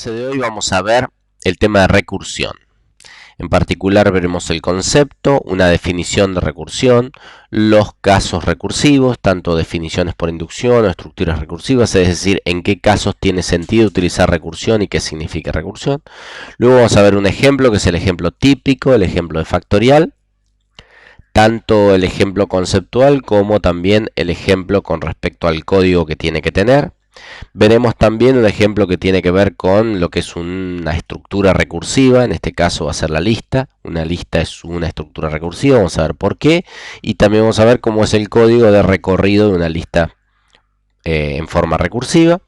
De hoy vamos a ver el tema de recursión. En particular veremos el concepto, una definición de recursión, los casos recursivos, tanto definiciones por inducción o estructuras recursivas, es decir, en qué casos tiene sentido utilizar recursión y qué significa recursión. Luego vamos a ver un ejemplo que es el ejemplo típico, el ejemplo de factorial, tanto el ejemplo conceptual como también el ejemplo con respecto al código que tiene que tener. Veremos también un ejemplo que tiene que ver con lo que es una estructura recursiva, en este caso va a ser la lista. Una lista es una estructura recursiva, vamos a ver por qué. Y también vamos a ver cómo es el código de recorrido de una lista en forma recursiva.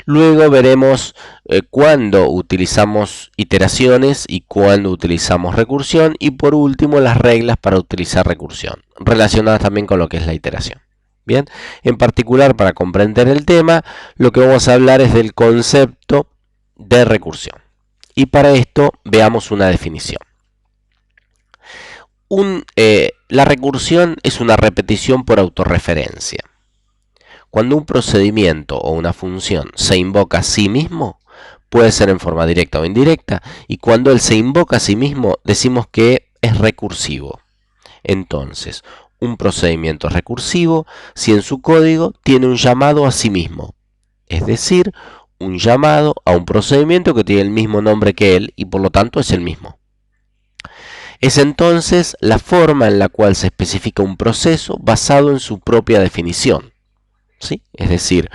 Luego veremos cuándo utilizamos iteraciones y cuándo utilizamos recursión. Y por último, las reglas para utilizar recursión, relacionadas también con lo que es la iteración. Bien, en particular para comprender el tema, lo que vamos a hablar es del concepto de recursión. Y para esto veamos una definición. La recursión es una repetición por autorreferencia. Cuando un procedimiento o una función se invoca a sí mismo, puede ser en forma directa o indirecta, y cuando él se invoca a sí mismo, decimos que es recursivo. Entonces, un procedimiento es recursivo si en su código tiene un llamado a sí mismo, es decir, un llamado a un procedimiento que tiene el mismo nombre que él y por lo tanto es el mismo. Es entonces la forma en la cual se especifica un proceso basado en su propia definición. ¿Sí? Es decir,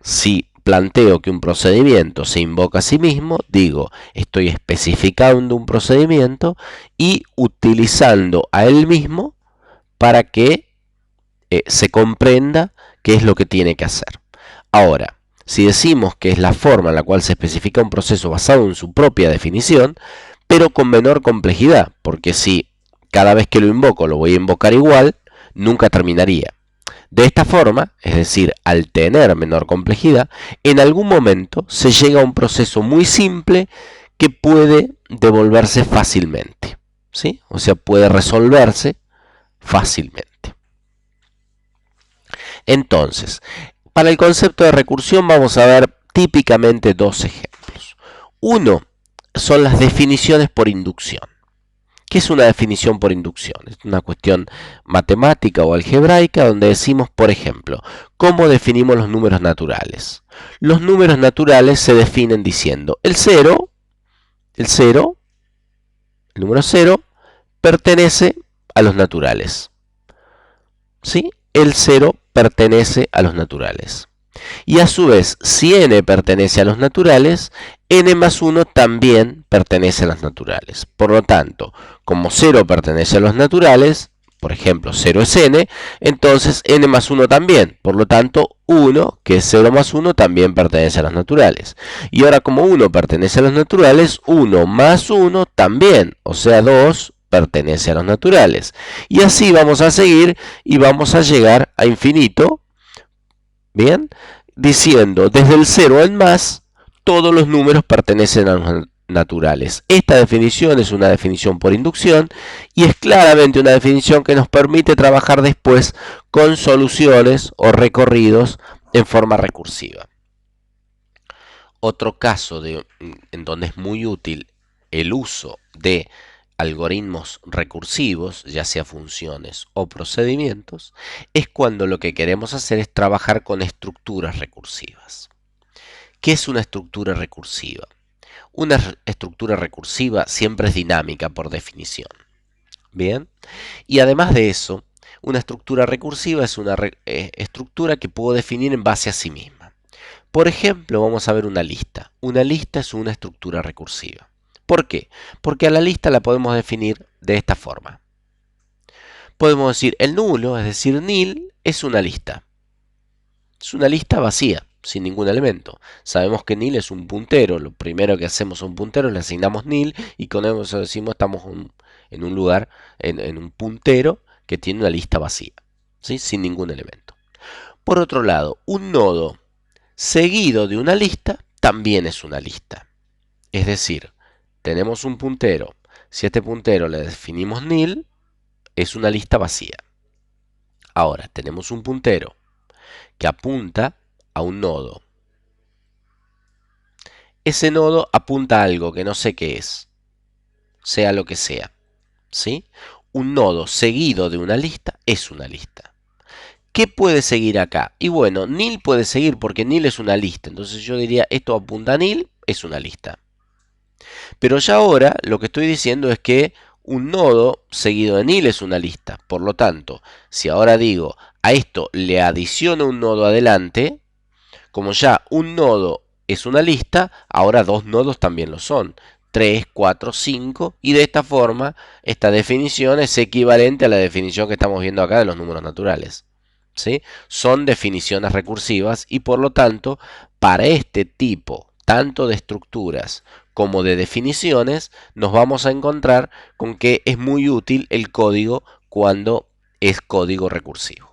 si planteo que un procedimiento se invoca a sí mismo, digo, estoy especificando un procedimiento y utilizando a él mismo para que se comprenda qué es lo que tiene que hacer. Ahora, si decimos que es la forma en la cual se especifica un proceso basado en su propia definición, pero con menor complejidad, porque si cada vez que lo invoco lo voy a invocar igual, nunca terminaría. De esta forma, es decir, al tener menor complejidad, en algún momento se llega a un proceso muy simple que puede devolverse fácilmente, ¿sí? O sea, puede resolverse fácilmente. Entonces, para el concepto de recursión vamos a ver típicamente dos ejemplos. Uno son las definiciones por inducción. ¿Qué es una definición por inducción? Es una cuestión matemática o algebraica donde decimos, por ejemplo, ¿cómo definimos los números naturales? Los números naturales se definen diciendo el el número 0, pertenece a los naturales. ¿Sí? El 0 pertenece a los naturales. Y a su vez, si n pertenece a los naturales, n más 1 también pertenece a los naturales. Por lo tanto, como 0 pertenece a los naturales, por ejemplo, 0 es n, entonces n más 1 también. Por lo tanto, 1, que es 0 más 1, también pertenece a los naturales. Y ahora, como 1 pertenece a los naturales, 1 más 1 también, o sea, 2 pertenece a los naturales. Y así vamos a seguir y vamos a llegar a infinito, ¿bien? Diciendo desde el 0 en más, todos los números pertenecen a los naturales. Esta definición es una definición por inducción y es claramente una definición que nos permite trabajar después con soluciones o recorridos en forma recursiva. Otro caso en donde es muy útil el uso de algoritmos recursivos, ya sea funciones o procedimientos, es cuando lo que queremos hacer es trabajar con estructuras recursivas. ¿Qué es una estructura recursiva? Una estructura recursiva siempre es dinámica por definición. Bien, y además de eso, una estructura recursiva es una estructura que puedo definir en base a sí misma. Por ejemplo, vamos a ver una lista. Una lista es una estructura recursiva. ¿Por qué? Porque a la lista la podemos definir de esta forma. Podemos decir el nulo, es decir, nil, es una lista. Es una lista vacía, sin ningún elemento. Sabemos que nil es un puntero. Lo primero que hacemos a un puntero le asignamos nil y con eso decimos estamos en un lugar, en un puntero que tiene una lista vacía, ¿sí? Sin ningún elemento. Por otro lado, un nodo seguido de una lista también es una lista. Es decir, tenemos un puntero. Si a este puntero le definimos nil, es una lista vacía. Ahora, tenemos un puntero que apunta a un nodo. ese nodo apunta a algo que no sé qué es, sea lo que sea, ¿sí? Un nodo seguido de una lista es una lista. ¿Qué puede seguir acá? Y bueno, nil puede seguir porque nil es una lista. Entonces yo diría, esto apunta a nil, es una lista. Pero ya ahora lo que estoy diciendo es que un nodo seguido de nil es una lista. Por lo tanto, si ahora digo, a esto le adiciono un nodo adelante, como ya un nodo es una lista, ahora dos nodos también lo son. 3, 4, 5, y de esta forma esta definición es equivalente a la definición que estamos viendo acá de los números naturales. ¿Sí? Son definiciones recursivas y por lo tanto, para este tipo tanto de estructuras como de definiciones, nos vamos a encontrar con que es muy útil el código cuando es código recursivo.